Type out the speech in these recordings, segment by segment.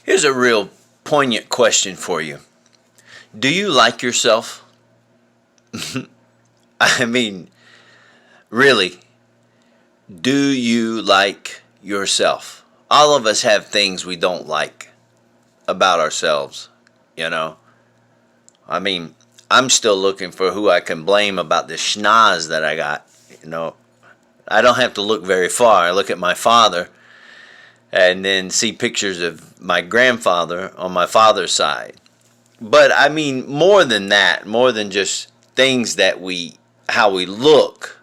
Here's a real poignant question for you. Do you like yourself? I mean, really, do you like yourself? All of us have things we don't like about ourselves, you know? I mean, I'm still looking for who I can blame about the schnoz that I got, you know? I don't have to look very far. I look at my father and then see pictures of my grandfather on my father's side. But I mean, more than that, more than just things that how we look,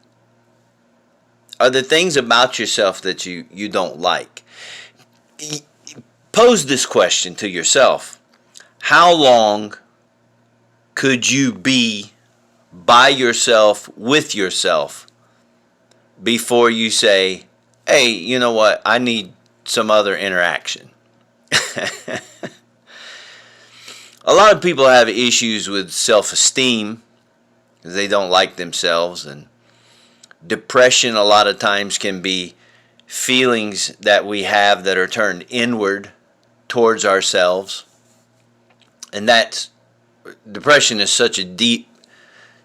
are the things about yourself that you don't like. Pose this question to yourself. How long could you be by yourself, with yourself, before you say, hey, you know what, I need some other interaction? A lot of people have issues with self-esteem because they don't like themselves, and depression a lot of times can be feelings that we have that are turned inward towards ourselves. And that's depression is such a deep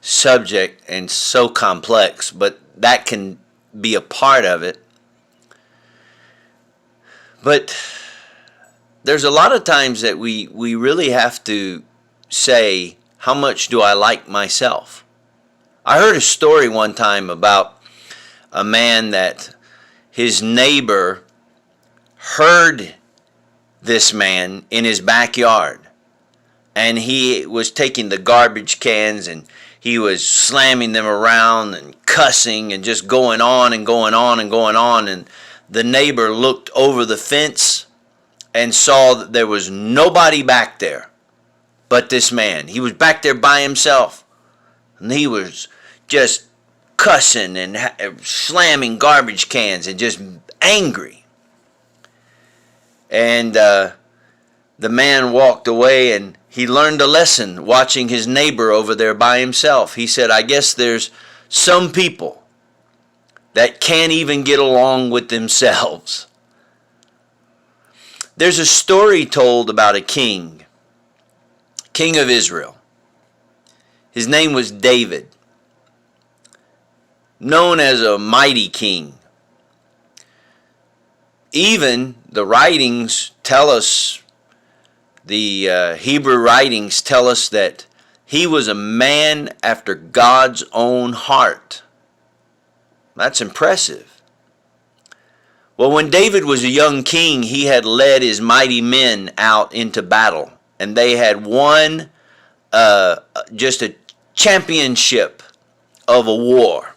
subject and so complex, but that can be a part of it. But there's a lot of times that we really have to say, how much do I like myself? I heard a story one time about a man that his neighbor heard this man in his backyard, and he was taking the garbage cans and he was slamming them around and cussing and just going on and going on and going on. And the neighbor looked over the fence and saw that there was nobody back there but this man. He was back there by himself, and he was just cussing and slamming garbage cans and just angry. And the man walked away, and he learned a lesson watching his neighbor over there by himself. He said, I guess there's some people that can't even get along with themselves. There's a story told about a king of Israel. His name was David, known as a mighty king. Even the writings tell us, the Hebrew writings tell us that he was a man after God's own heart. That's impressive. Well, when David was a young king, he had led his mighty men out into battle, and they had won just a championship of a war.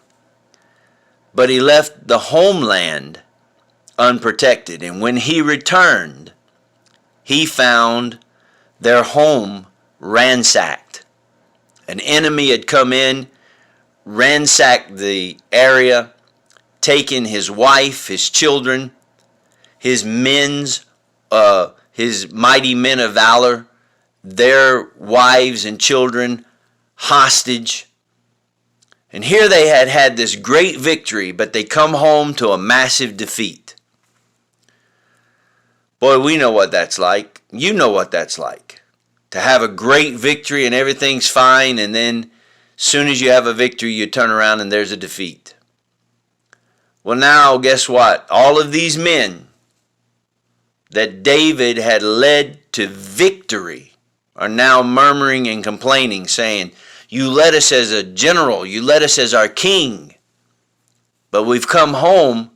But he left the homeland unprotected, and when he returned, he found their home ransacked. An enemy had come in, ransacked the area, taken his wife, his children, his mighty men of valor, their wives and children hostage. And here they had had this great victory, but they come home to a massive defeat. Boy, we know what that's like. You know what that's like. To have a great victory and everything's fine, and then as soon as you have a victory, you turn around and there's a defeat. Well, now, guess what? All of these men that David had led to victory are now murmuring and complaining, saying, you led us as a general, you led us as our king, but we've come home,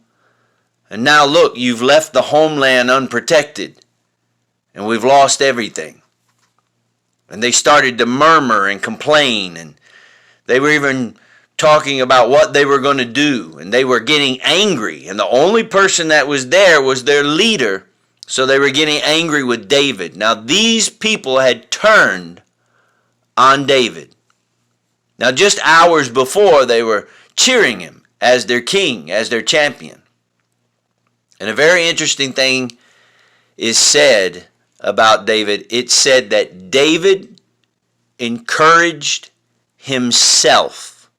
and now look, you've left the homeland unprotected, and we've lost everything. And they started to murmur and complain, and they were even talking about what they were going to do, and they were getting angry, and the only person that was there was their leader, so they were getting angry with David. Now these people had turned on David. Now just hours before, they were cheering him as their king, as their champion. And a very interesting thing is said about David. It said that David encouraged himself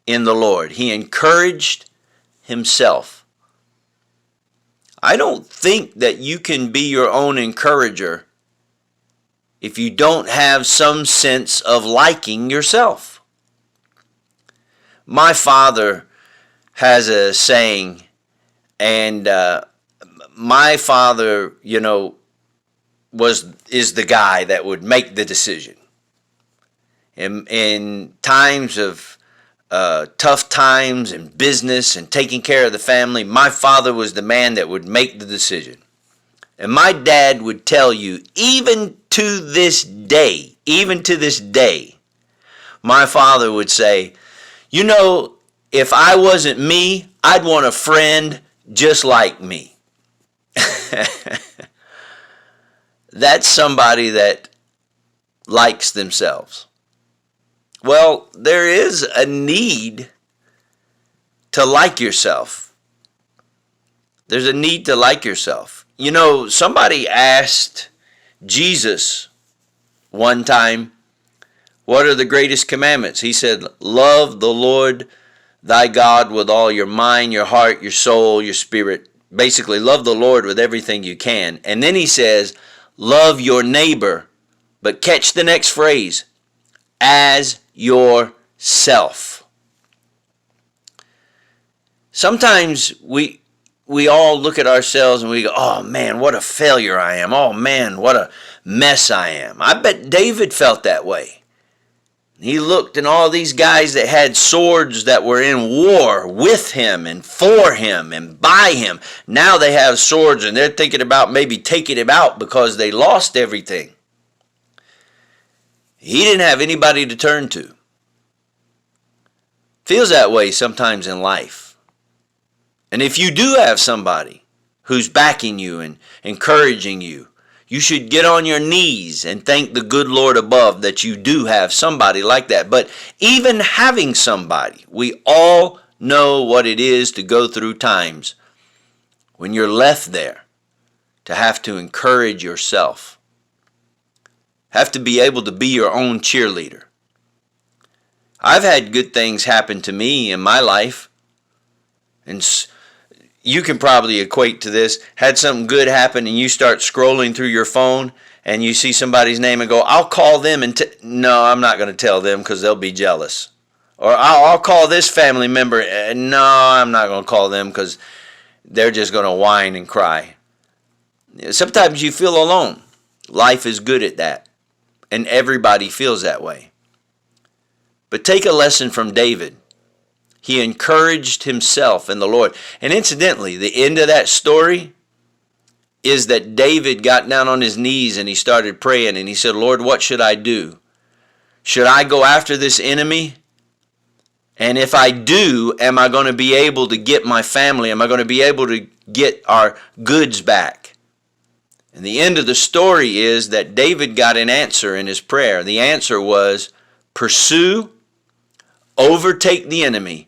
in the Lord. He encouraged himself. I don't think that you can be your own encourager if you don't have some sense of liking yourself. My father has a saying, and my father, is the guy that would make the decision. In times of tough times and business and taking care of the family, my father was the man that would make the decision. And my dad would tell you, even to this day, my father would say, if I wasn't me, I'd want a friend just like me. That's somebody that likes themselves. Well, there is a need to like yourself. There's a need to like yourself. Somebody asked Jesus one time, what are the greatest commandments? He said, love the Lord thy God with all your mind, your heart, your soul, your spirit. Basically, love the Lord with everything you can. And then he says, love your neighbor. But catch the next phrase, as yourself. Sometimes we all look at ourselves and we go, oh man, what a failure I am. Oh man, what a mess I am. I bet David felt that way. He looked and all these guys that had swords that were in war with him and for him and by him. Now they have swords and they're thinking about maybe taking him out because they lost everything. He didn't have anybody to turn to. Feels that way sometimes in life. And if you do have somebody who's backing you and encouraging you, you should get on your knees and thank the good Lord above that you do have somebody like that. But even having somebody, we all know what it is to go through times when you're left there to have to encourage yourself. Have to be able to be your own cheerleader. I've had good things happen to me in my life, and you can probably equate to this. Had something good happen and you start scrolling through your phone and you see somebody's name and go, I'll call them and no, I'm not going to tell them because they'll be jealous. Or I'll call this family member. No, I'm not going to call them because they're just going to whine and cry. Sometimes you feel alone. Life is good at that. And everybody feels that way. But take a lesson from David. He encouraged himself in the Lord. And incidentally, the end of that story is that David got down on his knees and he started praying and he said, Lord, what should I do? Should I go after this enemy? And if I do, am I going to be able to get my family? Am I going to be able to get our goods back? And the end of the story is that David got an answer in his prayer. The answer was, pursue, overtake the enemy,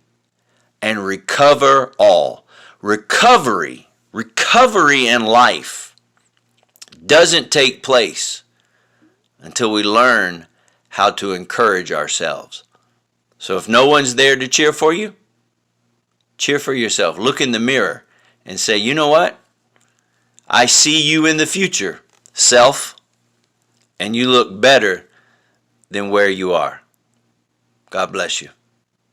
and recover all. Recovery in life doesn't take place until we learn how to encourage ourselves. So if no one's there to cheer for you, cheer for yourself. Look in the mirror and say, you know what? I see you in the future, self, and you look better than where you are. God bless you.